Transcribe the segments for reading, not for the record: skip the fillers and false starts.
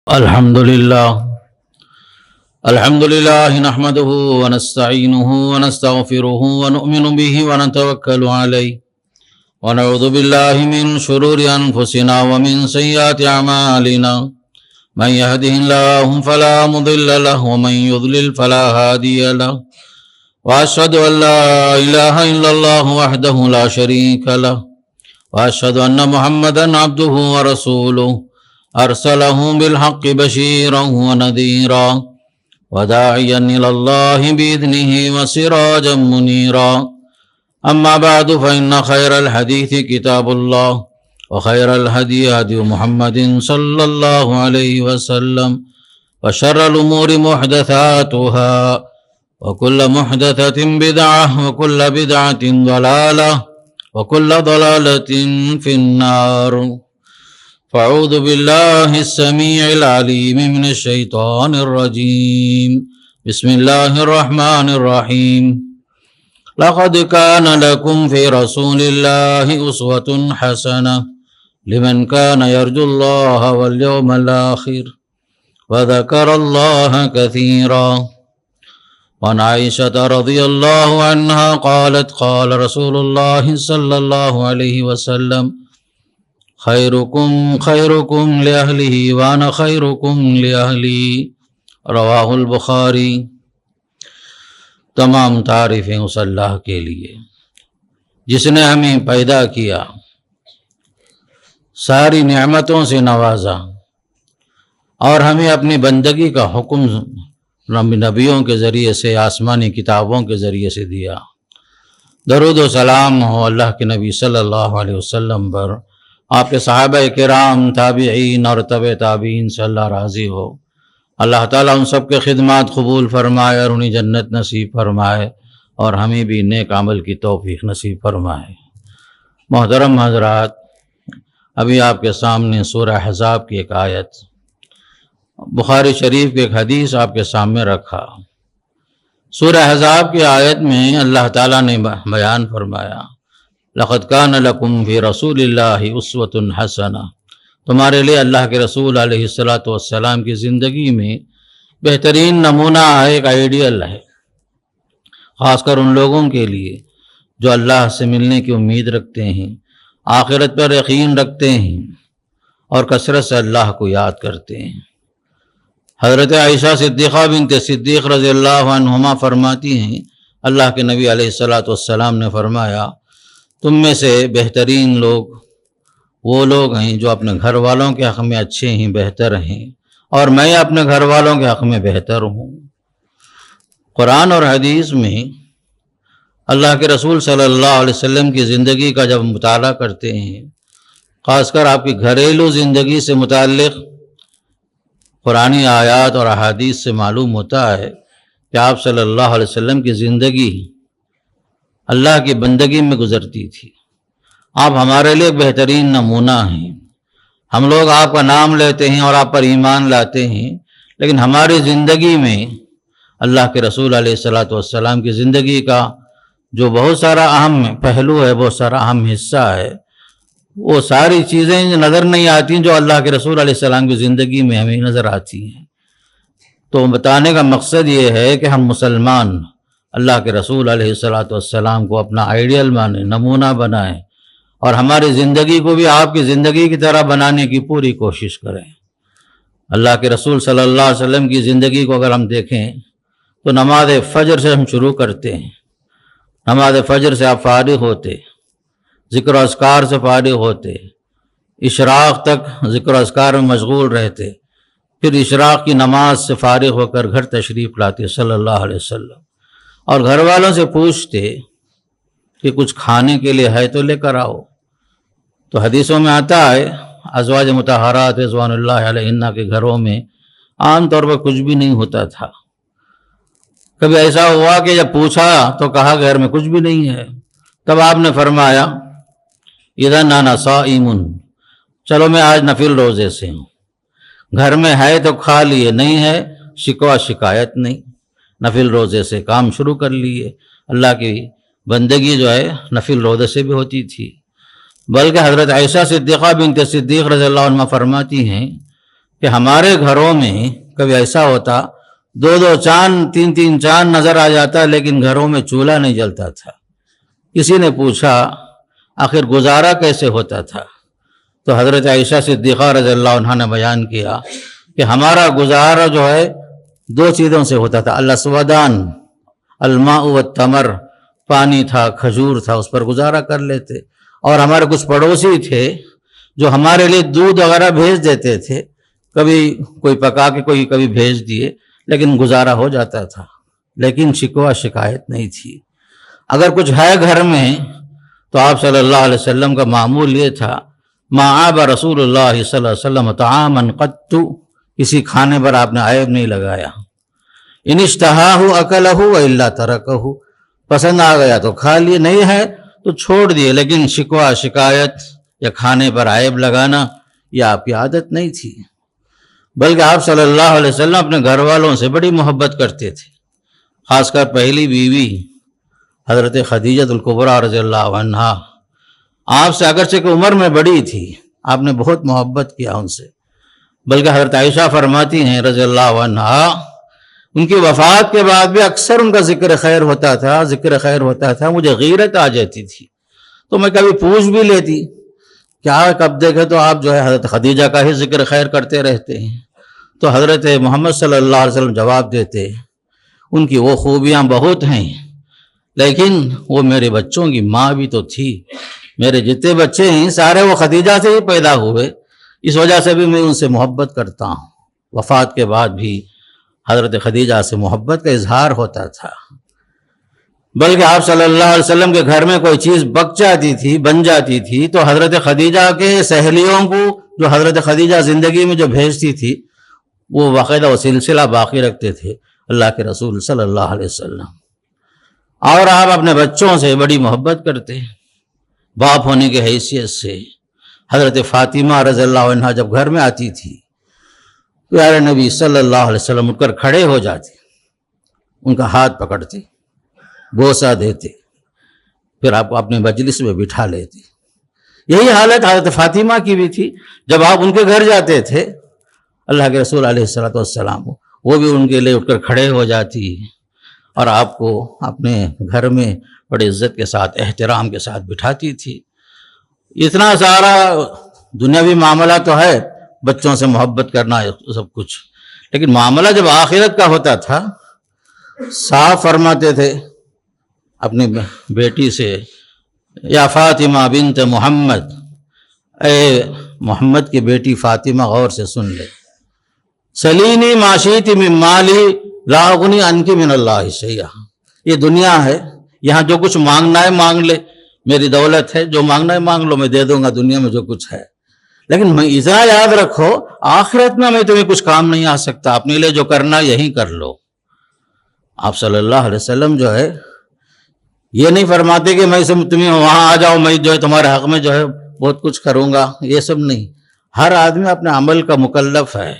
الحمد لله نحمده ونستعينه ونستغفره ونؤمن به ونتوكل عليه ونعوذ بالله من شرور أنفسنا ومن سيئات أعمالنا من يهده الله فلا مضل له ومن يضلل فلا هادي له وأشهد أن لا إله إلا الله وحده لا شريك له وأشهد أن محمدا عبده ورسوله أرسله بالحق بشيرا ونذيرا وداعيا إلى الله بإذنه وسراجا منيرا أما بعد فإن خير الحديث كتاب الله وخير الهدي هدي محمد صلى الله عليه وسلم وشر الأمور محدثاتها وكل محدثة بدعة وكل بدعة ضلالة وكل ضلالة في النار. فاعوذ بالله السميع العليم من الشيطان الرجيم. بسم الله الرحمن الرحيم. لقد كان لكم في رسول الله أسوة حسنة لمن كان يرجو الله واليوم الآخر وذكر الله كثيرا. وعن عائشة رضي الله عنها قالت قال رسول الله صلى الله عليه وسلم خيركم خيركم لأهله وأنا خيركم لأهلي. رواہ البخاری. تمام تعریفیں اس اللہ کے لیے جس نے ہمیں پیدا کیا، ساری نعمتوں سے نوازا اور ہمیں اپنی بندگی کا حکم نبیوں کے ذریعے سے، آسمانی کتابوں کے ذریعے سے دیا. درود و سلام ہو اللہ کے نبی صلی اللہ علیہ وسلم پر، آپ کے صحابہ کرام، تابعین اور تبع تابعین سے اللہ راضی ہو. اللہ تعالیٰ ان سب کے خدمات قبول فرمائے اور انہیں جنت نصیب فرمائے اور ہمیں بھی نیک عمل کی توفیق نصیب فرمائے. محترم حضرات، ابھی آپ کے سامنے سورہ احزاب کی ایک آیت، بخاری شریف کی ایک حدیث آپ کے سامنے رکھا. سورہ احزاب کی آیت میں اللہ تعالیٰ نے بیان فرمایا لقد کان لکم فی رسول اللہ اسوۃ حسنہ، تمہارے لیے اللہ کے رسول علیہ السلام کی زندگی میں بہترین نمونہ ہے، ایک آئیڈیل ہے، خاص کر ان لوگوں کے لیے جو اللہ سے ملنے کی امید رکھتے ہیں، آخرت پر یقین رکھتے ہیں اور کثرت سے اللہ کو یاد کرتے ہیں. حضرت عائشہ صدیقہ بنت صدیق رضی اللہ عنہما فرماتی ہیں اللہ کے نبی علیہ السلام نے فرمایا تم میں سے بہترین لوگ وہ لوگ ہیں جو اپنے گھر والوں کے حق میں اچھے ہیں، بہتر ہیں، اور میں اپنے گھر والوں کے حق میں بہتر ہوں. قرآن اور حدیث میں اللہ کے رسول صلی اللہ علیہ وسلم کی زندگی کا جب مطالعہ کرتے ہیں، خاص کر آپ کی گھریلو زندگی سے متعلق قرآنی آیات اور احادیث سے معلوم ہوتا ہے کہ آپ صلی اللہ علیہ وسلم کی زندگی اللہ کی بندگی میں گزرتی تھی. آپ ہمارے لیے ایک بہترین نمونہ ہیں. ہم لوگ آپ کا نام لیتے ہیں اور آپ پر ایمان لاتے ہیں، لیکن ہماری زندگی میں اللہ کے رسول علیہ السلام کی زندگی کا جو بہت سارا اہم پہلو ہے، بہت سارا اہم حصہ ہے، وہ ساری چیزیں نظر نہیں آتی جو اللہ کے رسول علیہ السلام کی زندگی میں ہمیں نظر آتی ہیں. تو بتانے کا مقصد یہ ہے کہ ہم مسلمان اللہ کے رسول علیہ السلام کو اپنا آئیڈیل مانیں، نمونہ بنائیں اور ہماری زندگی کو بھی آپ کی زندگی کی طرح بنانے کی پوری کوشش کریں. اللہ کے رسول صلی اللہ علیہ وسلم کی زندگی کو اگر ہم دیکھیں تو نماز فجر سے ہم شروع کرتے ہیں. نماز فجر سے آپ فارغ ہوتے، ذکر و اذکار سے فارغ ہوتے، اشراق تک ذکر و اذکار میں مشغول رہتے، پھر اشراق کی نماز سے فارغ ہو کر گھر تشریف لاتے صلی اللہ علیہ وسلم، اور گھر والوں سے پوچھتے کہ کچھ کھانے کے لیے ہے تو لے کر آؤ. تو حدیثوں میں آتا ہے ازواج مطہرات رضوان اللہ علیہن کے گھروں میں عام طور پر کچھ بھی نہیں ہوتا تھا. کبھی ایسا ہوا کہ جب پوچھا تو کہا گھر میں کچھ بھی نہیں ہے. تب آپ نے فرمایا اذن انا صائم، چلو میں آج نفل روزے سے ہوں. گھر میں ہے تو کھا لیے، نہیں ہے شکوہ شکایت نہیں، نفل روزے سے کام شروع کر لیے. اللہ کی بندگی جو ہے نفل روزے سے بھی ہوتی تھی. بلکہ حضرت عائشہ صدیقہ بنت صدیق رضی اللہ عنہ فرماتی ہیں کہ ہمارے گھروں میں کبھی ایسا ہوتا 2 چاند 3 چاند نظر آ جاتا لیکن گھروں میں چولہا نہیں جلتا تھا۔ کسی نے پوچھا آخر گزارا کیسے ہوتا تھا؟ تو حضرت عائشہ صدیقہ رضی اللہ عنہا نے بیان کیا کہ ہمارا گزارا جو ہے 2 چیزوں سے ہوتا تھا، الاسودان الماء والتمر، پانی تھا، کھجور تھا، اس پر گزارا کر لیتے۔ اور ہمارے کچھ پڑوسی تھے جو ہمارے لیے دودھ وغیرہ بھیج دیتے تھے، کبھی کوئی پکا کے کوئی کبھی بھیج دیے، لیکن گزارا ہو جاتا تھا، لیکن شکوہ شکایت نہیں تھی۔ اگر کچھ ہے گھر میں تو آپ صلی اللہ علیہ وسلم کا معمول یہ تھا، ما عاب رسول اللہ صلی اللہ علیہ وسلم طعاما قط، کسی کھانے پر آپ نے عیب نہیں لگایا۔ ان اشتہاہ اکلہ والا ترکہ، پسند آ گیا تو کھا لیے، نہیں ہے تو چھوڑ دیے، لیکن شکوہ شکایت یا کھانے پر عیب لگانا یہ آپ کی عادت نہیں تھی۔ بلکہ آپ صلی اللہ علیہ وسلم اپنے گھر والوں سے بڑی محبت کرتے تھے، خاص کر پہلی بیوی حضرت خدیجہ الکبریٰ رضی اللہ عنہا۔ آپ سے اگرچہ کہ عمر میں بڑی تھی، آپ نے بہت محبت کیا ان سے، بلکہ حضرت عائشہ فرماتی ہیں رضی اللہ عنہا، ان کی وفات کے بعد بھی اکثر ان کا ذکر خیر ہوتا تھا، مجھے غیرت آ جاتی تھی، تو میں کبھی پوچھ بھی لیتی، کیا کب دیکھے تو آپ جو ہے حضرت خدیجہ کا ہی ذکر خیر کرتے رہتے ہیں۔ تو حضرت محمد صلی اللہ علیہ وسلم جواب دیتے، ان کی وہ خوبیاں بہت ہیں، لیکن وہ میرے بچوں کی ماں بھی تو تھی، میرے جتنے بچے ہیں سارے وہ خدیجہ سے ہی پیدا ہوئے، اس وجہ سے بھی میں ان سے محبت کرتا ہوں۔ وفات کے بعد بھی حضرت خدیجہ سے محبت کا اظہار ہوتا تھا۔ بلکہ آپ صلی اللہ علیہ وسلم کے گھر میں کوئی چیز بن جاتی تھی تو حضرت خدیجہ کے سہیلیوں کو، جو حضرت خدیجہ زندگی میں جو بھیجتی تھی، وہ باقاعدہ وہ سلسلہ باقی رکھتے تھے اللہ کے رسول صلی اللہ علیہ وسلم۔ اور آپ اپنے بچوں سے بڑی محبت کرتے، باپ ہونے کی حیثیت سے۔ حضرت فاطمہ رضی اللہ عنہا جب گھر میں آتی تھی، پیارے نبی صلی اللہ علیہ وسلم اٹھ کر کھڑے ہو جاتے، ان کا ہاتھ پکڑتے، بوسہ دیتے، پھر آپ کو اپنے مجلس میں بٹھا لیتے۔ یہی حالت حضرت فاطمہ کی بھی تھی، جب آپ ان کے گھر جاتے تھے اللہ کے رسول علیہ السلام، وہ بھی ان کے لیے اٹھ کر کھڑے ہو جاتی اور آپ کو اپنے گھر میں بڑی عزت کے ساتھ، احترام کے ساتھ بٹھاتی تھی۔ اتنا سارا دنیاوی معاملہ تو ہے، بچوں سے محبت کرنا سب کچھ، لیکن معاملہ جب آخرت کا ہوتا تھا، صاف فرماتے تھے اپنی بیٹی سے، یا فاطمہ بنت محمد، اے محمد کی بیٹی فاطمہ غور سے سن لے، سلینی ما شئت من مالی لا اغنی عنک من اللہ شیئا، یہ دنیا ہے، یہاں جو کچھ مانگنا ہے مانگ لے، میری دولت ہے، جو مانگنا ہے مانگ لو، میں دے دوں گا دنیا میں جو کچھ ہے، لیکن میں اتنا یاد رکھو آخرت میں تمہیں کچھ کام نہیں آ سکتا، اپنے لیے جو کرنا یہی کر لو۔ آپ صلی اللہ علیہ وسلم جو ہے یہ نہیں فرماتے کہ میں تمہیں وہاں آ جاؤ، میں جو ہے تمہارے حق میں جو ہے بہت کچھ کروں گا، یہ سب نہیں۔ ہر آدمی اپنے عمل کا مکلف ہے،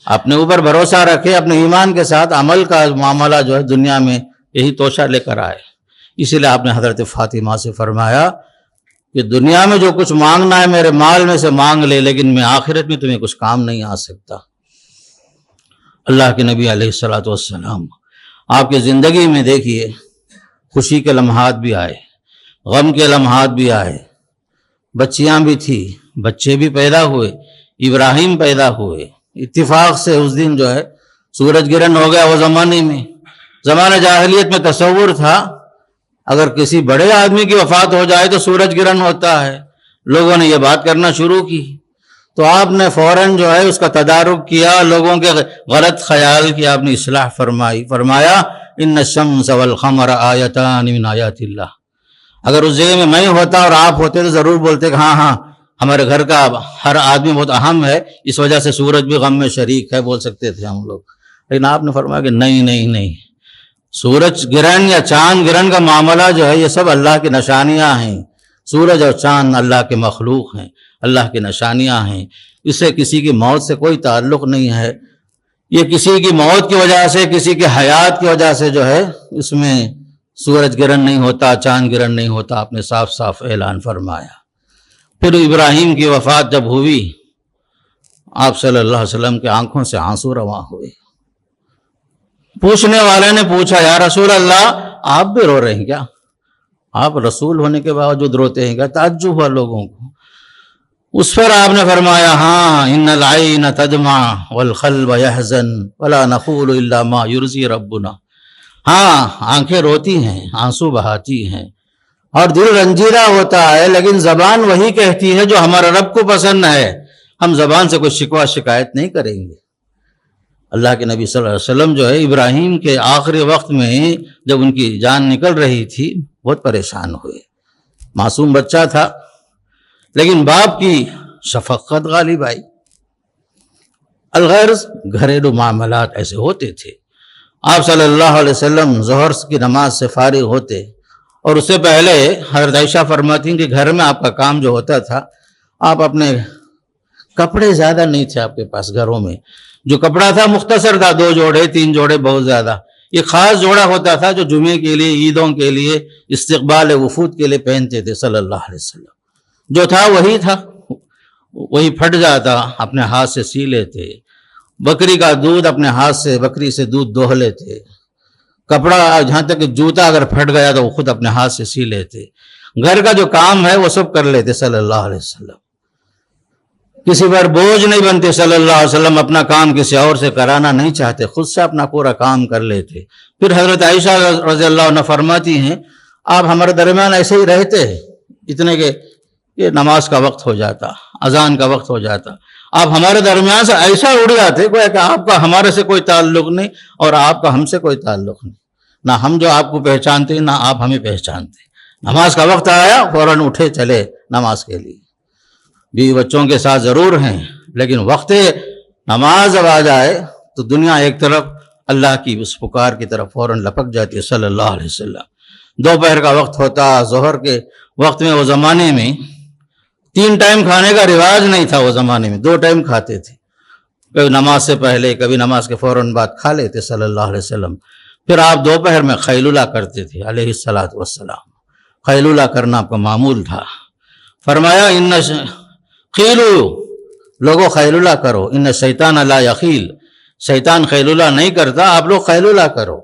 اپنے اوپر بھروسہ رکھے، اپنے ایمان کے ساتھ عمل کا معاملہ جو ہے دنیا میں یہی توشہ لے کر آئے۔ اسی لیے آپ نے حضرت فاطمہ سے فرمایا کہ دنیا میں جو کچھ مانگنا ہے میرے مال میں سے مانگ لے، لیکن میں آخرت میں تمہیں کچھ کام نہیں آ سکتا۔ اللہ کے نبی علیہ الصلوۃ والسلام، آپ کی زندگی میں دیکھیے خوشی کے لمحات بھی آئے، غم کے لمحات بھی آئے، بچیاں بھی تھی، بچے بھی پیدا ہوئے، ابراہیم پیدا ہوئے، اتفاق سے اس دن جو ہے سورج گرہن ہو گیا۔ وہ زمانہ جاہلیت میں تصور تھا اگر کسی بڑے آدمی کی وفات ہو جائے تو سورج گرہن ہوتا ہے، لوگوں نے یہ بات کرنا شروع کی، تو آپ نے فوراً جو ہے اس کا تدارک کیا، لوگوں کے غلط خیال کی آپ نے اصلاح فرمایا ان الشمس والقمر آیتان من آیات اللہ۔ اگر اس جگہ میں ہوتا اور آپ ہوتے تو ضرور بولتے کہ ہاں ہمارے گھر کا ہر آدمی بہت اہم ہے، اس وجہ سے سورج بھی غم میں شریک ہے، بول سکتے تھے ہم لوگ، لیکن آپ نے فرمایا کہ نہیں، سورج گرہن یا چاند گرہن کا معاملہ جو ہے یہ سب اللہ کی نشانیاں ہیں، سورج اور چاند اللہ کے مخلوق ہیں، اللہ کی نشانیاں ہیں، اس سے کسی کی موت سے کوئی تعلق نہیں ہے، یہ کسی کی موت کی وجہ سے، کسی کی حیات کی وجہ سے جو ہے اس میں سورج گرہن نہیں ہوتا، چاند گرہن نہیں ہوتا، آپ نے صاف صاف اعلان فرمایا۔ پھر ابراہیم کی وفات جب ہوئی، آپ صلی اللہ علیہ وسلم کے آنکھوں سے آنسو رواں ہوئے۔ پوچھنے والے نے پوچھا یا رسول اللہ آپ بھی رو رہے ہیں کیا؟ آپ رسول ہونے کے باوجود روتے ہیں کیا؟ تعجب ہوا لوگوں کو۔ اس پر آپ نے فرمایا ہاں ان العین تدمع والقلب یحزن ولا نقول الا ما یرضی ربنا، ہاں آنکھیں روتی ہیں، آنسو بہاتی ہیں اور دل رنجیدہ ہوتا ہے، لیکن زبان وہی کہتی ہے جو ہمارا رب کو پسند ہے۔ ہم زبان سے کوئی شکوہ شکایت نہیں کریں گے۔ اللہ کے نبی صلی اللہ علیہ وسلم جو ہے ابراہیم کے آخری وقت میں جب ان کی جان نکل رہی تھی بہت پریشان ہوئے، معصوم بچہ تھا لیکن باپ کی شفقت غالب آئی۔ الغرض گھریلو معاملات ایسے ہوتے تھے۔ آپ صلی اللہ علیہ وسلم ظہر کی نماز سے فارغ ہوتے اور اس سے پہلے حضرت عائشہ فرماتی ہیں کہ گھر میں آپ کا کام جو ہوتا تھا، آپ اپنے کپڑے زیادہ نہیں تھے آپ کے پاس، گھروں میں جو کپڑا تھا مختصر تھا، 2 جوڑے 3 جوڑے بہت زیادہ، یہ خاص جوڑا ہوتا تھا جو جمعے کے لیے، عیدوں کے لیے، استقبال وفود کے لیے پہنتے تھے صلی اللہ علیہ وسلم۔ جو تھا وہی تھا، وہی پھٹ جاتا اپنے ہاتھ سے سی لیتے، بکری کا دودھ اپنے ہاتھ سے بکری سے دودھ دوہ لیتے، کپڑا جہاں تک کہ جوتا اگر پھٹ گیا تو وہ خود اپنے ہاتھ سے سی لیتے، گھر کا جو کام ہے وہ سب کر لیتے صلی اللہ علیہ وسلم، کسی پر بوجھ نہیں بنتے صلی اللہ علیہ وسلم، اپنا کام کسی اور سے کرانا نہیں چاہتے، خود سے اپنا پورا کام کر لیتے۔ پھر حضرت عائشہ رضی اللہ عنہ فرماتی ہیں آپ ہمارے درمیان ایسے ہی رہتے اتنے کہ یہ نماز کا وقت ہو جاتا، اذان کا وقت ہو جاتا، آپ ہمارے درمیان سے ایسا اڑ جاتے گویا کہ آپ کا ہمارے سے کوئی تعلق نہیں اور آپ کا ہم سے کوئی تعلق نہیں، نہ ہم جو آپ کو پہچانتے نہ آپ ہمیں پہچانتے۔ نماز کا وقت آیا فوراً اٹھے چلے نماز کے لیے، بیوی بچوں کے ساتھ ضرور ہیں لیکن وقت نماز جب آ جائے تو دنیا ایک طرف، اللہ کی اس پکار کی طرف فوراً لپک جاتی ہے صلی اللہ علیہ وسلم۔ دوپہر کا وقت ہوتا، ظہر کے وقت میں وہ زمانے میں 3 ٹائم کھانے کا رواج نہیں تھا، وہ زمانے میں 2 ٹائم کھاتے تھے، کبھی نماز سے پہلے کبھی نماز کے فوراً بعد کھا لیتے صلی اللہ علیہ وسلم۔ پھر آپ دوپہر میں خیلولہ کرتے تھے علیہ السلام، خیلولہ کرنا آپ کا معمول تھا۔ فرمایا ان خیلو، لوگوں خیلولہ کرو، ان شیطان لا یخیل، شیطان خیلولہ نہیں کرتا، آپ لوگ خیلولہ کرو۔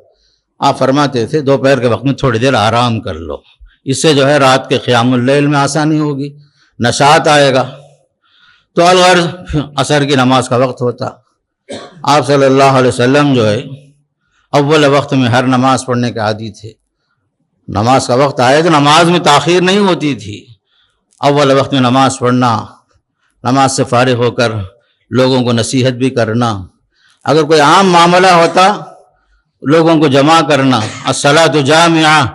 آپ فرماتے تھے دوپہر کے وقت میں تھوڑی دیر آرام کر لو، اس سے جو ہے رات کے قیام اللیل میں آسانی ہوگی، نشاط آئے گا۔ تو الغرض عصر کی نماز کا وقت ہوتا، آپ صلی اللہ علیہ وسلم جو ہے اول وقت میں ہر نماز پڑھنے کے عادی تھے، نماز کا وقت آئے تو نماز میں تاخیر نہیں ہوتی تھی، اول وقت میں نماز پڑھنا، نماز سے فارغ ہو کر لوگوں کو نصیحت بھی کرنا، اگر کوئی عام معاملہ ہوتا لوگوں کو جمع کرنا، الصلاۃ جامعہ،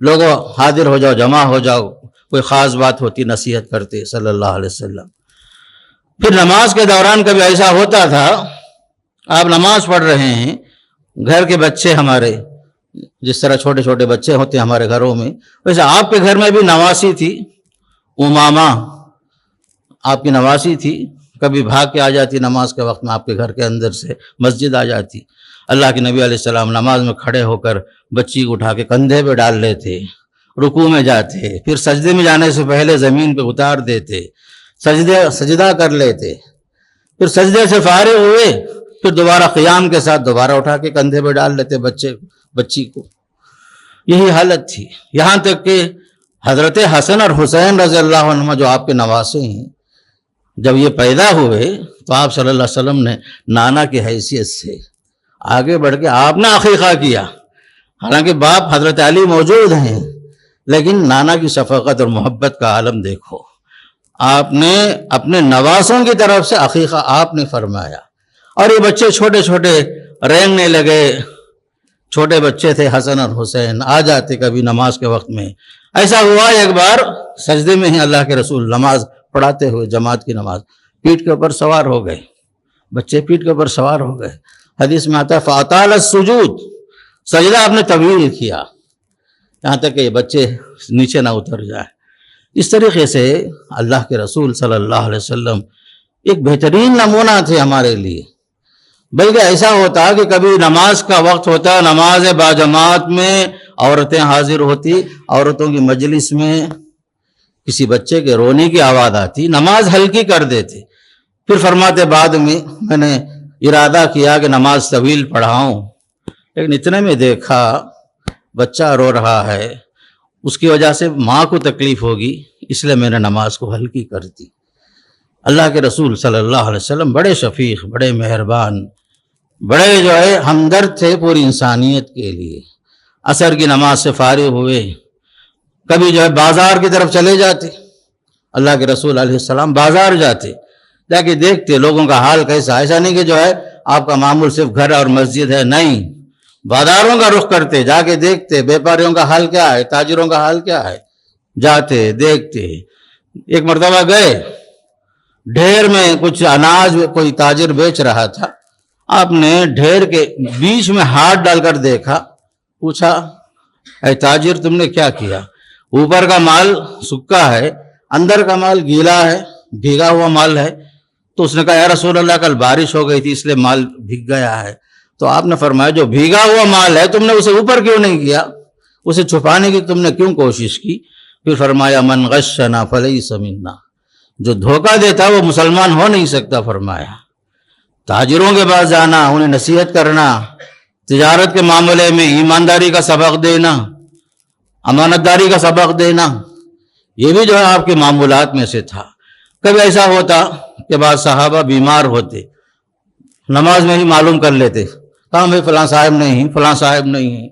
لوگوں حاضر ہو جاؤ، جمع ہو جاؤ، کوئی خاص بات ہوتی نصیحت کرتے صلی اللہ علیہ وسلم۔ پھر نماز کے دوران کبھی ایسا ہوتا تھا آپ نماز پڑھ رہے ہیں، گھر کے بچے ہمارے جس طرح چھوٹے چھوٹے بچے ہوتے ہیں ہمارے گھروں میں، ویسے آپ کے گھر میں بھی نواسی تھی، امامہ آپ کی نواسی تھی، کبھی بھاگ کے آ جاتی نماز کے وقت میں آپ کے گھر کے اندر سے مسجد آ جاتی، اللہ کے نبی علیہ السلام نماز میں کھڑے ہو کر بچی کو اٹھا کے کندھے پہ ڈال لیتے، رکوع میں جاتے، پھر سجدے میں جانے سے پہلے زمین پہ اتار دیتے، سجدہ کر لیتے، پھر سجدے سے فارغ ہوئے پھر دوبارہ قیام کے ساتھ دوبارہ اٹھا کے کندھے پہ ڈال لیتے بچی کو۔ یہی حالت تھی، یہاں تک کہ حضرت حسن اور حسین رضی اللہ عنہما جو آپ کے نواسے ہیں، جب یہ پیدا ہوئے تو آپ صلی اللہ علیہ وسلم نے نانا کی حیثیت سے آگے بڑھ کے آپ نے عقیقہ کیا، حالانکہ باپ حضرت علی موجود ہیں، لیکن نانا کی شفقت اور محبت کا عالم دیکھو، آپ نے اپنے نواسوں کی طرف سے عقیقہ آپ نے فرمایا، اور یہ بچے چھوٹے چھوٹے رینگنے لگے، چھوٹے بچے تھے حسن اور حسین، آ جاتے کبھی نماز کے وقت میں۔ ایسا ہوا ایک بار سجدے میں ہی اللہ کے رسول نماز پڑھاتے ہوئے جماعت کی نماز پیٹھ کے اوپر سوار ہو گئے، بچے پیٹھ کے اوپر سوار ہو گئے، حدیث میں آتا ہے فاطال السجود، سجدہ آپ نے طویل کیا یہاں تک کہ یہ بچے نیچے نہ اتر جائے۔ اس طریقے سے اللہ کے رسول صلی اللہ علیہ وسلم ایک بہترین نمونہ تھے ہمارے لیے، بلکہ ایسا ہوتا کہ کبھی نماز کا وقت ہوتا، نماز باجماعت میں عورتیں حاضر ہوتی، عورتوں کی مجلس میں کسی بچے کے رونے کی آواز آتی، نماز ہلکی کر دیتے، پھر فرماتے بعد میں نے ارادہ کیا کہ نماز طویل پڑھاؤں، لیکن اتنے میں دیکھا بچہ رو رہا ہے، اس کی وجہ سے ماں کو تکلیف ہوگی، اس لیے میں نے نماز کو ہلکی کر دی۔ اللہ کے رسول صلی اللہ علیہ وسلم بڑے شفیق، بڑے مہربان، بڑے جو ہے ہمدرد تھے پوری انسانیت کے لیے۔ عصر کی نماز سے فارغ ہوئے، کبھی جو ہے بازار کی طرف چلے جاتے، اللہ کے رسول علیہ السلام بازار جاتے، جا کے دیکھتے لوگوں کا حال کیسا۔ ایسا نہیں کہ جو ہے آپ کا معمول صرف گھر اور مسجد ہے، نہیں، بازاروں کا رخ کرتے، جا کے دیکھتے بیپاریوں کا حال کیا ہے، تاجروں کا حال کیا ہے، جاتے دیکھتے۔ ایک مرتبہ گئے، ڈھیر میں کچھ اناج کوئی تاجر بیچ رہا تھا، آپ نے ڈھیر کے بیچ میں ہاتھ ڈال کر دیکھا، پوچھا اے تاجر تم نے کیا کیا؟ اوپر کا مال سکا ہے، اندر کا مال گیلا ہے، بھیگا ہوا مال ہے۔ تو اس نے کہا یا رسول اللہ کل بارش ہو گئی تھی اس لیے مال بھیگ گیا ہے۔ تو آپ نے فرمایا جو بھیگا ہوا مال ہے تم نے اسے اوپر کیوں نہیں کیا، اسے چھپانے کی تم نے کیوں کوشش کی؟ پھر فرمایا من غشنا فلیس منا، جو دھوکہ دیتا وہ مسلمان ہو نہیں سکتا۔ فرمایا تاجروں کے پاس جانا، انہیں نصیحت کرنا، تجارت کے معاملے میں ایمانداری کا سبق دینا، امانت داری کا سبق دینا، یہ بھی جو ہے آپ کے معمولات میں سے تھا۔ کبھی ایسا ہوتا کہ بعض صحابہ بیمار ہوتے، نماز میں ہی معلوم کر لیتے، کہاں بھائی فلاں صاحب نہیں ہیں، فلاں صاحب نہیں ہیں،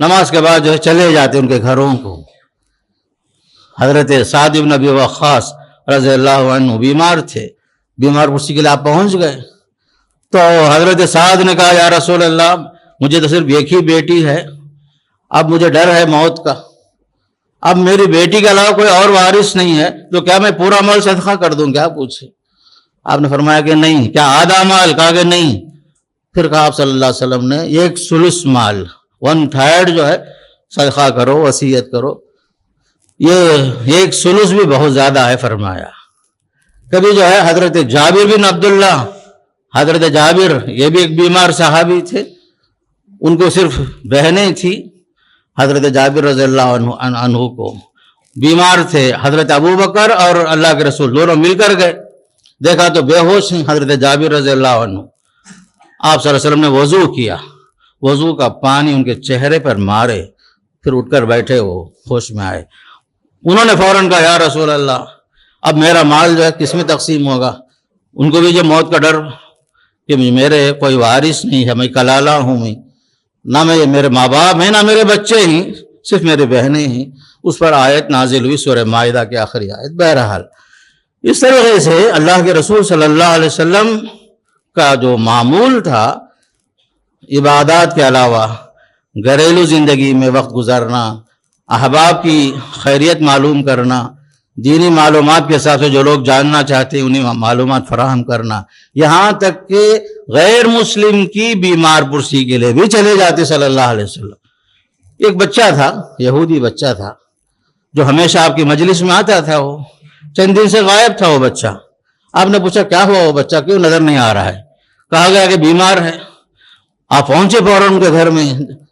نماز کے بعد جو ہے چلے جاتے ان کے گھروں کو۔ حضرت سعد بن ابی وقاص رضی اللہ عنہ بیمار تھے، بیمار پرسی کے لیے آپ پہنچ گئے، تو حضرت سعد نے کہا یا رسول اللہ مجھے تو صرف ایک ہی بیٹی ہے، اب مجھے ڈر ہے موت کا، اب میری بیٹی کے علاوہ کوئی اور وارث نہیں ہے، تو کیا میں پورا مال صدقہ کر دوں؟ کیا پوچھے؟ آپ نے فرمایا کہ نہیں۔ کیا آدھا مال؟ کہا کہ نہیں۔ پھر کہا آپ صلی اللہ علیہ وسلم نے ایک ثلث مال، 1/3 جو ہے صدقہ کرو، وصیت کرو۔ یہ ایک ثلث بھی بہت زیادہ ہے فرمایا۔ کبھی جو ہے حضرت جابر بن عبداللہ، حضرت جابر یہ بھی ایک بیمار صحابی تھے، ان کو صرف بہنیں تھی، حضرت جابر رضی اللہ عنہ کو بیمار تھے، حضرت ابو بکر اور اللہ کے رسول دونوں مل کر گئے، دیکھا تو بے ہوش ہیں حضرت جابر رضی اللہ عنہ۔ آپ صلی اللہ علیہ وسلم نے وضو کیا، وضو کا پانی ان کے چہرے پر مارے، پھر اٹھ کر بیٹھے، وہ ہوش میں آئے۔ انہوں نے فوراً کہا یا رسول اللہ اب میرا مال جو ہے کس میں تقسیم ہوگا؟ ان کو بھی جو موت کا ڈر کہ میرے کوئی وارث نہیں ہے، میں کلالہ ہوں، میں نہ میرے ماں باپ ہیں نہ میرے بچے ہیں، صرف میرے بہنیں ہیں۔ اس پر آیت نازل ہوئی، سورہ مائدہ کی آخری آیت۔ بہرحال اس طریقے سے اللہ کے رسول صلی اللہ علیہ وسلم کا جو معمول تھا، عبادات کے علاوہ گھریلو زندگی میں وقت گزارنا، احباب کی خیریت معلوم کرنا، دینی معلومات کے حساب سے جو لوگ جاننا چاہتے ہیں انہیں معلومات فراہم کرنا، یہاں تک کہ غیر مسلم کی بیمار پرسی کے لیے بھی چلے جاتے صلی اللہ علیہ وسلم۔ ایک بچہ تھا، یہودی بچہ تھا، جو ہمیشہ آپ کی مجلس میں آتا تھا، وہ چند دن سے غائب تھا وہ بچہ۔ آپ نے پوچھا کیا ہوا، وہ بچہ کیوں نظر نہیں آ رہا ہے؟ کہا گیا کہ بیمار ہے۔ آپ پہنچے فوراً ان کے گھر میں،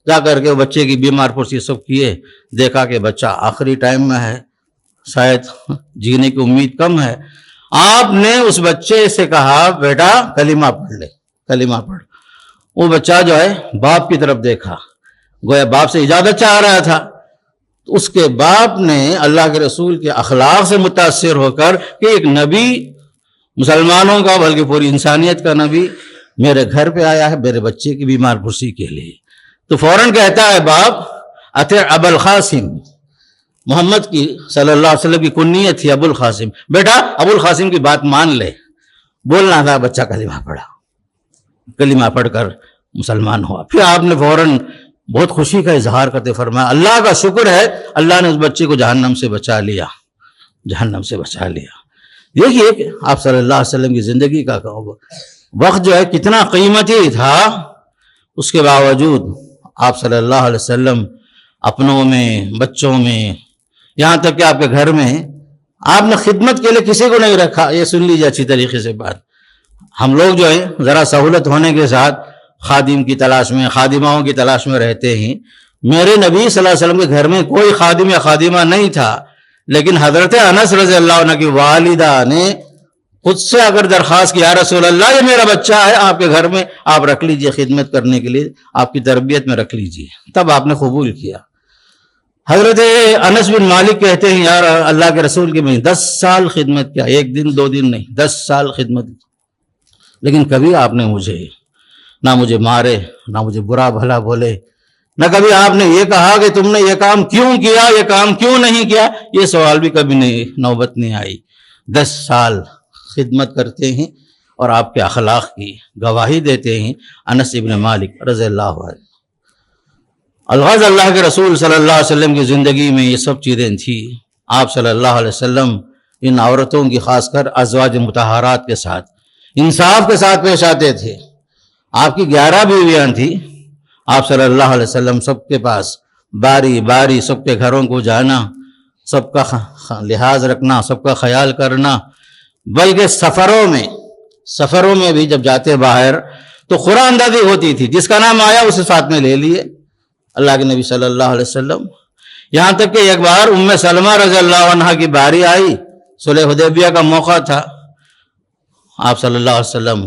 جا کر کے وہ بچے کی بیمار پرسی سب کیے، دیکھا کہ بچہ آخری ٹائم میں ہے، شاید جینے کی امید کم ہے۔ آپ نے اس بچے سے کہا بیٹا کلمہ پڑھ لے، کلمہ پڑھ۔ وہ بچہ جو ہے باپ کی طرف دیکھا، گویا باپ سے اجازت چاہ رہا تھا۔ اس کے باپ نے اللہ کے رسول کے اخلاق سے متاثر ہو کر کہ ایک نبی، مسلمانوں کا بلکہ پوری انسانیت کا نبی میرے گھر پہ آیا ہے میرے بچے کی بیمار پرسی کے لیے، تو فوراً کہتا ہے باپ اطع ابا القاسم، محمد کی صلی اللہ علیہ وسلم کی کنیت تھی ابو القاسم، بیٹا ابو القاسم کی بات مان لے۔ بولنا تھا، بچہ کلمہ پڑھا، کلمہ پڑھ کر مسلمان ہوا۔ پھر آپ نے فوراً بہت خوشی کا اظہار کرتے فرمایا اللہ کا شکر ہے اللہ نے اس بچے کو جہنم سے بچا لیا، جہنم سے بچا لیا۔ دیکھیے کہ آپ صلی اللہ علیہ وسلم کی زندگی کا وقت جو ہے کتنا قیمتی تھا، اس کے باوجود آپ صلی اللہ علیہ وسلم اپنوں میں، بچوں میں، یہاں تک کہ آپ کے گھر میں آپ نے خدمت کے لیے کسی کو نہیں رکھا۔ یہ سن لیجیے اچھی طریقے سے بات، ہم لوگ جو ہے ذرا سہولت ہونے کے ساتھ خادم کی تلاش میں، خادماؤں کی تلاش میں رہتے ہیں۔ میرے نبی صلی اللہ علیہ وسلم کے گھر میں کوئی خادم یا خادمہ نہیں تھا، لیکن حضرت انس رضی اللہ عنہ کی والدہ نے خود سے اگر درخواست کی یا رسول اللہ یہ میرا بچہ ہے آپ کے گھر میں، آپ رکھ لیجئے خدمت کرنے کے لیے، آپ کی تربیت میں رکھ لیجئے، تب آپ نے قبول کیا۔ حضرت انس بن مالک کہتے ہیں یار اللہ کے رسول کی میں 10 سال خدمت کیا، 1 دن 2 دن نہیں، 10 سال خدمت کی، لیکن کبھی آپ نے نہ مجھے مارے، نہ مجھے برا بھلا بولے، نہ کبھی آپ نے یہ کہا کہ تم نے یہ کام کیوں کیا، یہ کام کیوں نہیں کیا، یہ سوال بھی کبھی نوبت نہیں آئی۔ 10 سال خدمت کرتے ہیں اور آپ کے اخلاق کی گواہی دیتے ہیں انس بن مالک رضی اللہ عنہ۔ الغرض اللہ کے رسول صلی اللہ علیہ وسلم کی زندگی میں یہ سب چیزیں تھیں۔ آپ صلی اللہ علیہ وسلم ان عورتوں کی خاص کر ازواج مطہرات کے ساتھ انصاف کے ساتھ پیش آتے تھے۔ آپ کی 11 بیویاں تھیں، آپ صلی اللہ علیہ وسلم سب کے پاس باری باری سب کے گھروں کو جانا، سب کا لحاظ رکھنا، سب کا خیال کرنا، بلکہ سفروں میں بھی جب جاتے باہر تو قرآن اندازی ہوتی تھی، جس کا نام آیا اسے ساتھ میں لے لیے اللہ کے نبی صلی اللہ علیہ وسلم۔ یہاں تک کہ ایک بار ام سلمہ رضی اللہ عنہ کی باری آئی، صلح حدیبیہ کا موقع تھا، آپ صلی اللہ علیہ وسلم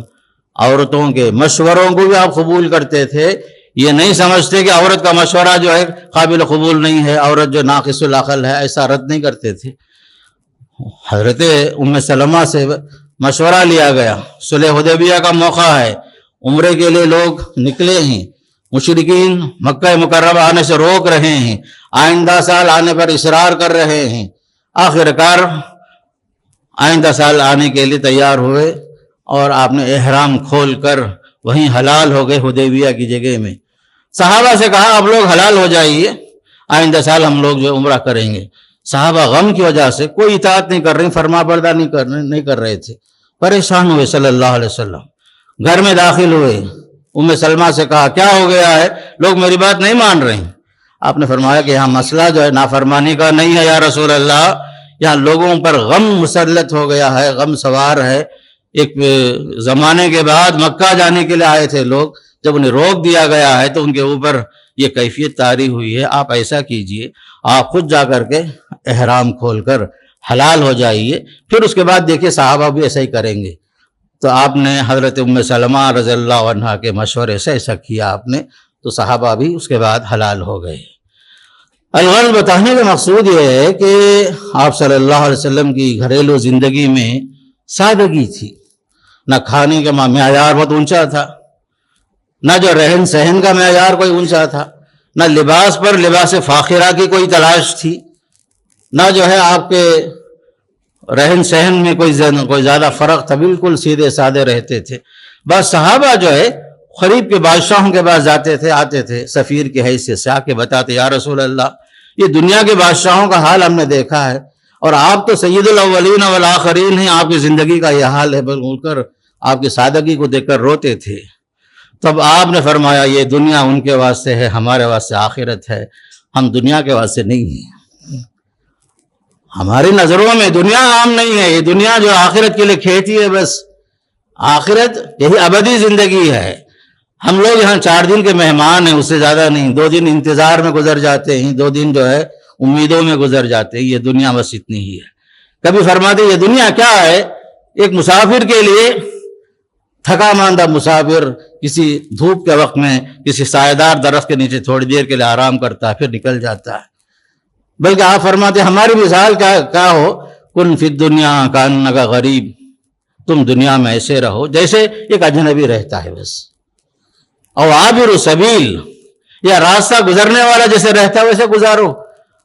عورتوں کے مشوروں کو بھی آپ قبول کرتے تھے، یہ نہیں سمجھتے کہ عورت کا مشورہ جو ہے قابل قبول نہیں ہے، عورت جو ناقص العقل ہے، ایسا رد نہیں کرتے تھے۔ حضرت ام سلمہ سے مشورہ لیا گیا، صلح حدیبیہ کا موقع ہے، عمرے کے لیے لوگ نکلے ہیں، مشرکین مکہ مکرمہ آنے سے روک رہے ہیں، آئندہ سال آنے پر اصرار کر رہے ہیں، آخر کار آئندہ سال آنے کے لیے تیار ہوئے اور آپ نے احرام کھول کر وہیں حلال ہو گئے حدیبیہ کی جگہ میں۔ صحابہ سے کہا آپ لوگ حلال ہو جائیے، آئندہ سال ہم لوگ جو عمرہ کریں گے۔ صحابہ غم کی وجہ سے کوئی اطاعت نہیں کر رہے، فرما بردار نہیں کر رہے تھے، پریشان ہوئے صلی اللہ علیہ وسلم۔ گھر میں داخل ہوئے، ام سلمہ سے کہا کیا ہو گیا ہے، لوگ میری بات نہیں مان رہے ہیں۔ آپ نے فرمایا کہ یہاں مسئلہ جو ہے نافرمانی کا نہیں ہے یا رسول اللہ، یہاں لوگوں پر غم مسلط ہو گیا ہے، غم سوار ہے۔ ایک زمانے کے بعد مکہ جانے کے لیے آئے تھے لوگ، جب انہیں روک دیا گیا ہے تو ان کے اوپر یہ کیفیت طاری ہوئی ہے۔ آپ ایسا کیجئے، آپ خود جا کر کے احرام کھول کر حلال ہو جائیے، پھر اس کے بعد دیکھیے صحابہ بھی ایسا ہی کریں گے۔ تو آپ نے حضرت ام سلمہ رضی اللہ عنہ کے مشورے سے ایسا کیا آپ نے، تو صحابہ بھی اس کے بعد حلال ہو گئے۔ الغرض بتانے کا مقصود یہ ہے کہ آپ صلی اللہ علیہ وسلم کی گھریلو زندگی میں سادگی تھی، نہ کھانے کا معیار بہت اونچا تھا، نہ جو رہن سہن کا معیار کوئی اونچا تھا، نہ لباس پر لباس فاخرہ کی کوئی تلاش تھی، نہ جو ہے آپ کے رہن سہن میں کوئی زیادہ فرق تھا، بالکل سیدھے سادے رہتے تھے۔ بس صحابہ جو ہے قریب کے بادشاہوں کے پاس جاتے تھے، آتے تھے سفیر کی حیثیت سے، آ کے بتاتے یا رسول اللہ یہ دنیا کے بادشاہوں کا حال ہم نے دیکھا ہے، اور آپ تو سید الاولین والآخرین ہیں، آپ کی زندگی کا یہ حال ہے، بول کر آپ کی سادگی کو دیکھ کر روتے تھے۔ تب آپ نے فرمایا یہ دنیا ان کے واسطے ہے، ہمارے واسطے آخرت ہے، ہم دنیا کے واسطے نہیں ہیں۔ ہماری نظروں میں دنیا عام نہیں ہے، یہ دنیا جو آخرت کے لیے کھیتی ہے، بس آخرت یہی ابدی زندگی ہے۔ ہم لوگ یہاں 4 دن کے مہمان ہیں، اس سے زیادہ نہیں، 2 دن انتظار میں گزر جاتے ہیں، 2 دن جو ہے امیدوں میں گزر جاتے ہیں، یہ دنیا بس اتنی ہی ہے۔ کبھی فرماتے یہ دنیا کیا ہے، ایک مسافر کے لیے، تھکا ماندہ مسافر کسی دھوپ کے وقت میں کسی سایہ درخت کے نیچے تھوڑی دیر کے لیے آرام کرتا ہے، پھر نکل جاتا ہے۔ بلکہ آپ فرماتے ہماری مثال کیا ہو، کن فی الدنیا کانک غریب، تم دنیا میں ایسے رہو جیسے ایک اجنبی رہتا ہے بس، او عابر سبیل، یا راستہ گزرنے والا جیسے رہتا ہے ویسے گزارو۔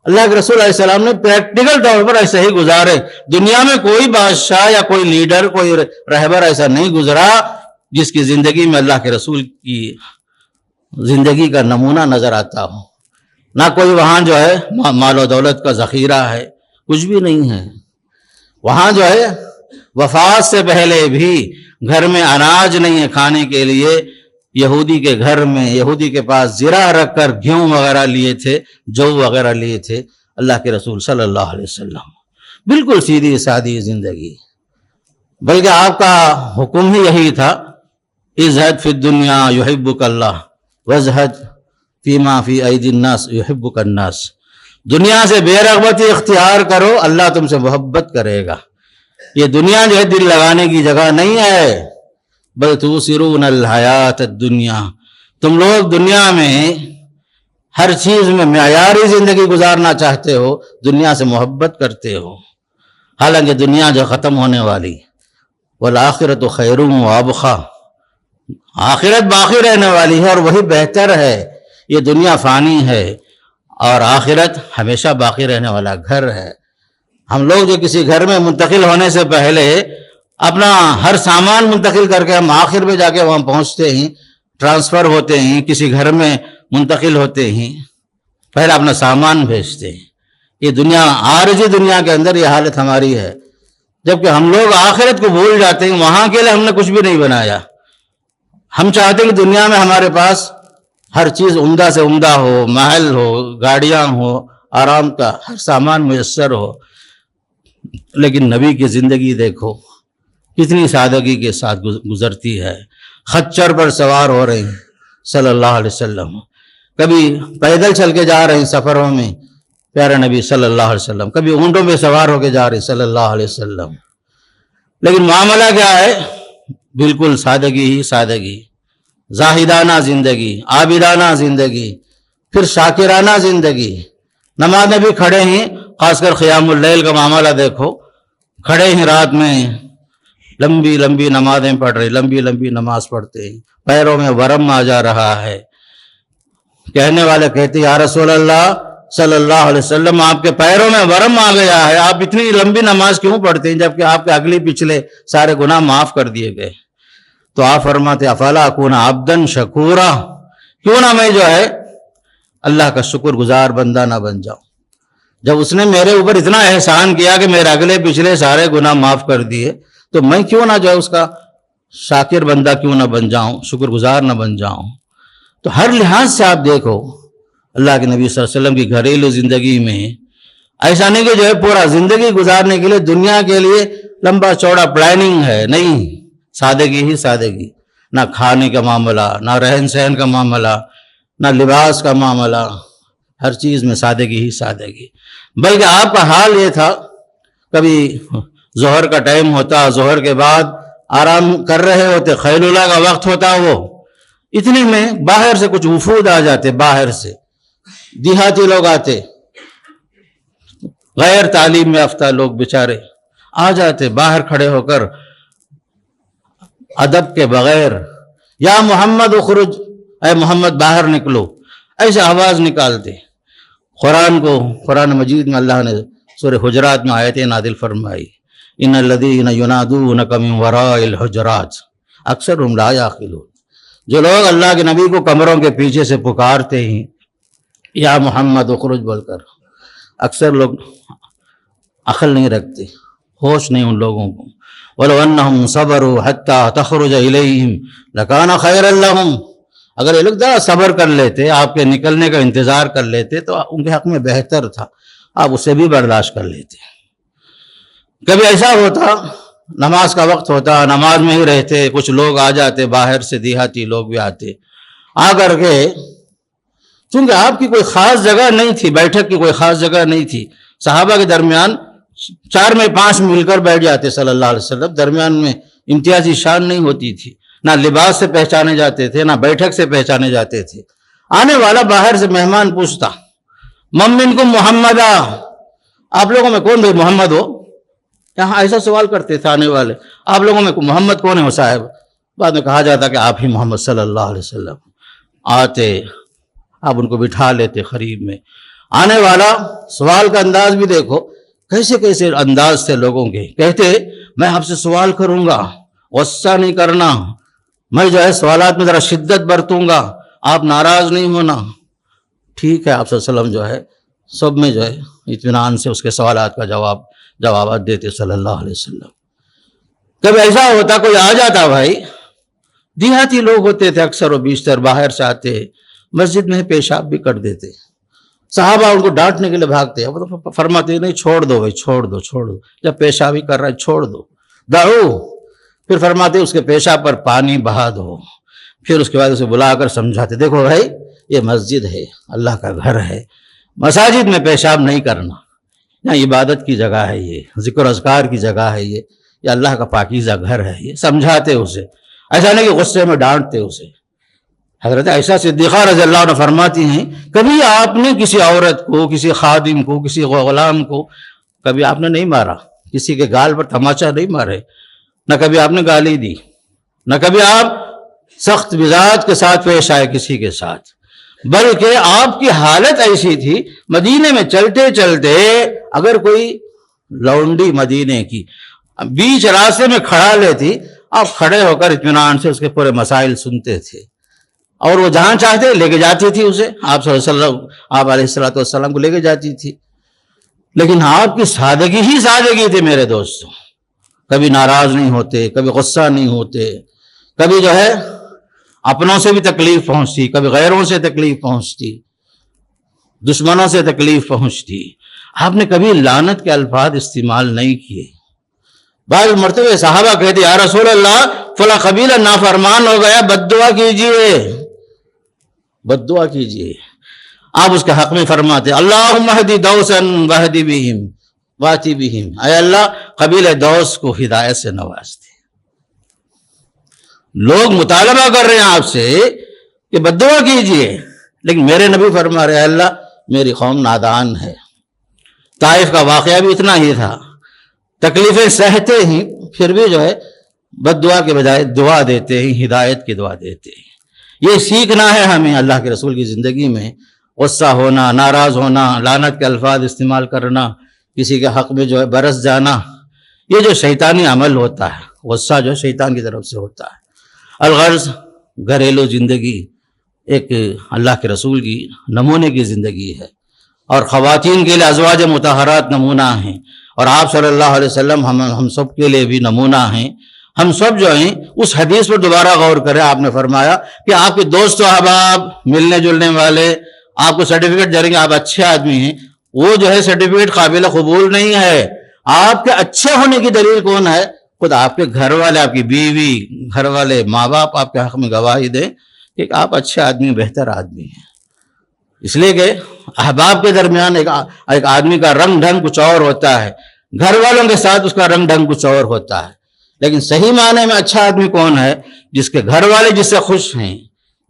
اللہ کے رسول علیہ السلام نے پریکٹیکل طور پر ایسے ہی گزارے۔ دنیا میں کوئی بادشاہ یا کوئی لیڈر، کوئی رہبر ایسا نہیں گزرا جس کی زندگی میں اللہ کے رسول کی زندگی کا نمونہ نظر آتا ہو۔ نہ کوئی وہاں جو ہے مال و دولت کا ذخیرہ ہے، کچھ بھی نہیں ہے۔ وہاں جو ہے وفات سے پہلے بھی گھر میں اناج نہیں ہے کھانے کے لیے، یہودی کے گھر میں، یہودی کے پاس زرہ رکھ کر گیہوں وغیرہ لیے تھے، جو وغیرہ لیے تھے اللہ کے رسول صلی اللہ علیہ وسلم۔ بالکل سیدھی سادی زندگی، بلکہ آپ کا حکم ہی یہی تھا، ازہد فی الدنیا یحبک اللہ وازہد فیما فی ایدی الناس یحبک الناس۔ دنیا سے بے رغبتی اختیار کرو، اللہ تم سے محبت کرے گا۔ یہ دنیا جو ہے دل لگانے کی جگہ نہیں ہے، بل توثرون الحیات الدنیا، تم لوگ دنیا میں ہر چیز میں معیاری زندگی گزارنا چاہتے ہو، دنیا سے محبت کرتے ہو، حالانکہ دنیا جو ختم ہونے والی، والآخرۃ خیر وابقیٰ، آخرت باقی رہنے والی ہے اور وہی بہتر ہے۔ یہ دنیا فانی ہے اور آخرت ہمیشہ باقی رہنے والا گھر ہے۔ ہم لوگ جو کسی گھر میں منتقل ہونے سے پہلے اپنا ہر سامان منتقل کر کے ہم آخر میں جا کے وہاں پہنچتے ہیں، ٹرانسفر ہوتے ہیں، کسی گھر میں منتقل ہوتے ہیں، پہلے اپنا سامان بھیجتے ہیں۔ یہ دنیا، عارضی دنیا کے اندر یہ حالت ہماری ہے، جبکہ ہم لوگ آخرت کو بھول جاتے ہیں، وہاں کے لیے ہم نے کچھ بھی نہیں بنایا۔ ہم چاہتے ہیں کہ دنیا میں ہمارے پاس ہر چیز عمدہ سے عمدہ ہو، محل ہو، گاڑیاں ہو، آرام کا ہر سامان میسر ہو، لیکن نبی کی زندگی دیکھو کتنی سادگی کے ساتھ گزرتی ہے۔ خچر پر سوار ہو رہے ہیں صلی اللہ علیہ وسلم، کبھی پیدل چل کے جا رہے ہیں سفروں میں پیارے نبی صلی اللہ علیہ وسلم، کبھی اونٹوں پہ سوار ہو کے جا رہے ہیں صلی اللہ علیہ وسلم، لیکن معاملہ کیا ہے؟ بالکل سادگی ہی سادگی، زاہدانہ زندگی، عابدانہ زندگی، پھر شاکرانہ زندگی۔ نماز میں بھی کھڑے ہیں، خاص کر قیام اللیل کا معاملہ دیکھو، کھڑے ہیں رات میں، لمبی لمبی نمازیں پڑھ رہے، لمبی لمبی نماز پڑھتے ہیں، پیروں میں ورم آ جا رہا ہے۔ کہنے والے کہتے ہیں یا رسول اللہ صلی اللہ علیہ وسلم، آپ کے پیروں میں ورم آ گیا ہے، آپ اتنی لمبی نماز کیوں پڑھتے ہیں جبکہ آپ کے اگلی پچھلے سارے گناہ معاف کر دیے گئے؟ تو آپ فرماتے افلا اکون عبدا شکورا، کیوں نہ میں جو ہے اللہ کا شکر گزار بندہ نہ بن جاؤں؟ جب اس نے میرے اوپر اتنا احسان کیا کہ میرے اگلے پچھلے سارے گناہ معاف کر دیے، تو میں کیوں نہ جو ہے اس کا شاکر بندہ کیوں نہ بن جاؤں، شکر گزار نہ بن جاؤں؟ تو ہر لحاظ سے آپ دیکھو اللہ کے نبی صلی اللہ علیہ وسلم کی گھریلو زندگی میں ایسا نہیں کہ جو ہے پورا زندگی گزارنے کے لیے دنیا کے لیے لمبا چوڑا پلاننگ ہے، نہیں، سادگی ہی سادگی، نہ کھانے کا معاملہ، نہ رہن سہن کا معاملہ، نہ لباس کا معاملہ، ہر چیز میں سادگی ہی سادگی۔ بلکہ آپ کا حال یہ تھا، کبھی ظہر کا ٹائم ہوتا، ظہر کے بعد آرام کر رہے ہوتے، خیل اللہ کا وقت ہوتا، وہ اتنے میں باہر سے کچھ وفود آ جاتے، باہر سے دیہاتی لوگ آتے، غیر تعلیم یافتہ لوگ بیچارے آ جاتے، باہر کھڑے ہو کر ادب کے بغیر یا محمد اخرج، اے محمد باہر نکلو، ایسے آواز نکالتے۔ قرآن مجید میں اللہ نے سورہ حجرات میں آیتیں نازل فرمائی، ان الذین ینادونک من وراء الحجرات اکثرهم لا یعقلون، جو لوگ اللہ کے نبی کو کمروں کے پیچھے سے پکارتے ہیں یا محمد اخرج بول کر، اکثر لوگ عقل نہیں رکھتے، ہوش نہیں ان لوگوں کو۔ وَلَوْ أَنَّهُمْ صَبَرُوا حَتَّى تَخْرُجَ إِلَيْهِمْ لَكَانَ خَيْرًا لَهُمْ، اگر یہ لوگ ذرا صبر کر لیتے، آپ کے نکلنے کا انتظار کر لیتے تو ان کے حق میں بہتر تھا، آپ اسے بھی برداشت کر لیتے۔ کبھی ایسا ہوتا نماز کا وقت ہوتا، نماز میں ہی رہتے، کچھ لوگ آ جاتے باہر سے، دیہاتی لوگ بھی آتے، آ کر کے چونکہ آپ کی کوئی خاص جگہ نہیں تھی، بیٹھک کی کوئی خاص جگہ نہیں تھی، صحابہ کے درمیان 4 میں 5 مل کر بیٹھ جاتے صلی اللہ علیہ وسلم، درمیان میں امتیازی شان نہیں ہوتی تھی، نہ لباس سے پہچانے جاتے تھے، نہ بیٹھک سے پہچانے جاتے تھے۔ آنے والا باہر سے مہمان پوچھتا من منکم محمدا، آپ لوگوں میں کون بھائی محمد ہو؟ یہاں ایسا سوال کرتے تھے آنے والے، آپ لوگوں میں محمد کون ہے ہو صاحب؟ بعد میں کہا جاتا کہ آپ ہی محمد صلی اللہ علیہ وسلم۔ آتے، آپ ان کو بٹھا لیتے قریب میں، آنے والا سوال کا انداز بھی دیکھو، کیسے کیسے انداز تھے لوگوں کے، کہتے میں آپ سے سوال کروں گا، غصہ نہیں کرنا، میں جو ہے سوالات میں ذرا شدت برتوں گا، آپ ناراض نہیں ہونا۔ ٹھیک ہے، آپ صلی اللہ علیہ وسلم جو ہے سب میں جو ہے اطمینان سے اس کے سوالات کا جوابات دیتے صلی اللہ علیہ وسلم۔ کبھی ایسا ہوتا کوئی آ جاتا، بھائی دیہاتی لوگ ہوتے تھے اکثر و بیشتر، باہر سے آتے، مسجد میں پیشاب بھی کر دیتے، صحابہ ان کو ڈانٹنے کے لیے بھاگتے، فرماتے نہیں چھوڑ دو بھائی، چھوڑ دو، جب پیشاب ہی کر رہا ہے چھوڑ دو، دعو، پھر فرماتے اس کے پیشاب پر پانی بہا دو، پھر اس کے بعد اسے بلا کر سمجھاتے دیکھو بھائی یہ مسجد ہے، اللہ کا گھر ہے، مساجد میں پیشاب نہیں کرنا، یہاں عبادت کی جگہ ہے، یہ ذکر و اذکار کی جگہ ہے، یہ یہ اللہ کا پاکیزہ گھر ہے، یہ سمجھاتے اسے، ایسا نہیں کہ غصے میں ڈانٹتے اسے۔ حضرت عائشہ صدیقہ رضی اللہ عنہ فرماتی ہیں کبھی آپ نے کسی عورت کو، کسی خادم کو، کسی غلام کو کبھی آپ نے نہیں مارا، کسی کے گال پر تماچا نہیں مارے، نہ کبھی آپ نے گالی دی، نہ کبھی آپ سخت مزاج کے ساتھ پیش آئے کسی کے ساتھ، بلکہ آپ کی حالت ایسی تھی مدینے میں چلتے چلتے اگر کوئی لونڈی مدینے کی بیچ راستے میں کھڑا لیتی، آپ کھڑے ہو کر اطمینان سے اس کے پورے مسائل سنتے تھے، اور وہ جہاں چاہتے لے کے جاتی تھی اسے، آپ صلی اللہ علیہ وسلم، آپ علیہ السلام کو لے کے جاتی تھی۔ لیکن آپ کی سادگی ہی سادگی تھی میرے دوستوں، کبھی ناراض نہیں ہوتے، کبھی غصہ نہیں ہوتے، کبھی جو ہے اپنوں سے بھی تکلیف پہنچتی، کبھی غیروں سے تکلیف پہنچتی، دشمنوں سے تکلیف پہنچتی، آپ نے کبھی لعنت کے الفاظ استعمال نہیں کیے۔ بعض مرتبہ صحابہ کہتے یا رسول اللہ فلاں قبیلہ نافرمان ہو گیا، بد دعا کیجئے، بد دعا کیجئے۔ آپ اس کے حق میں فرماتے اللہم اہدی دوسا واہدی بہم واتی بہم، اے اللہ قبیلہ دوس کو ہدایت سے نواز دے۔ لوگ مطالبہ کر رہے ہیں آپ سے کہ بد دعا کیجئے، لیکن میرے نبی فرما رہے ہیں اللہ میری قوم نادان ہے۔ طائف کا واقعہ بھی اتنا ہی تھا، تکلیفیں سہتے ہی پھر بھی جو ہے بد دعا کے بجائے دعا دیتے ہیں، ہدایت کی دعا دیتے ہیں۔ یہ سیکھنا ہے ہمیں اللہ کے رسول کی زندگی میں، غصہ ہونا، ناراض ہونا، لعنت کے الفاظ استعمال کرنا، کسی کے حق میں جو ہے برس جانا، یہ جو شیطانی عمل ہوتا ہے، غصہ جو شیطان کی طرف سے ہوتا ہے۔ الغرض گھریلو زندگی ایک اللہ کے رسول کی نمونے کی زندگی ہے، اور خواتین کے لیے ازواج مطہرات نمونہ ہیں، اور آپ صلی اللہ علیہ وسلم ہم سب کے لیے بھی نمونہ ہیں۔ ہم سب جو ہیں اس حدیث پر دوبارہ غور کریں، آپ نے فرمایا کہ آپ کے دوست و احباب، ملنے جلنے والے آپ کو سرٹیفکیٹ دیں گے آپ اچھے آدمی ہیں، وہ جو ہے سرٹیفکیٹ قابل قبول نہیں ہے۔ آپ کے اچھے ہونے کی دلیل کون ہے؟ خود آپ کے گھر والے، آپ کی بیوی، گھر والے، ماں باپ آپ کے حق میں گواہی دیں کہ آپ اچھے آدمی، بہتر آدمی ہیں۔ اس لیے کہ احباب کے درمیان ایک آدمی کا رنگ ڈھنگ کچھ اور ہوتا ہے، گھر والوں کے ساتھ اس کا رنگ ڈھنگ کچھ اور ہوتا ہے، لیکن صحیح معنی میں اچھا آدمی کون ہے؟ جس کے گھر والے جس سے خوش ہیں،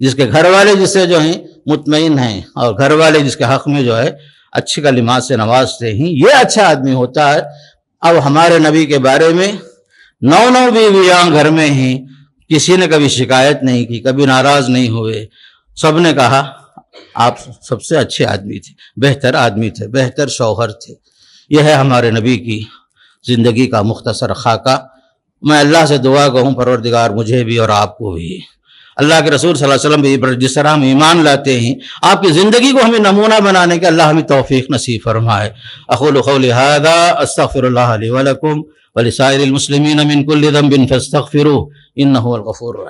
جس کے گھر والے جس سے جو ہیں مطمئن ہیں، اور گھر والے جس کے حق میں جو ہے اچھی کلمات سے نوازتے ہیں، یہ اچھا آدمی ہوتا ہے۔ اب ہمارے نبی کے بارے میں 9 بیویاں گھر میں ہیں، کسی نے کبھی شکایت نہیں کی، کبھی ناراض نہیں ہوئے، سب نے کہا آپ سب سے اچھے آدمی تھے، بہتر آدمی تھے، بہتر شوہر تھے۔ یہ ہے ہمارے نبی کی زندگی کا مختصر خاکہ۔ میں اللہ سے دعا کروں پروردگار مجھے بھی اور آپ کو بھی، اللہ کے رسول صلی اللہ علیہ وسلم بھی جس طرح ہم ایمان لاتے ہیں، آپ کی زندگی کو ہمیں نمونہ بنانے کے اللہ ہمیں توفیق نصیب فرمائے۔ اقول قولی ھذا استغفر اللہ لی ولکم ولسائر المسلمین من کل ذنب فاستغفروہ انہ هو الغفور الرحیم۔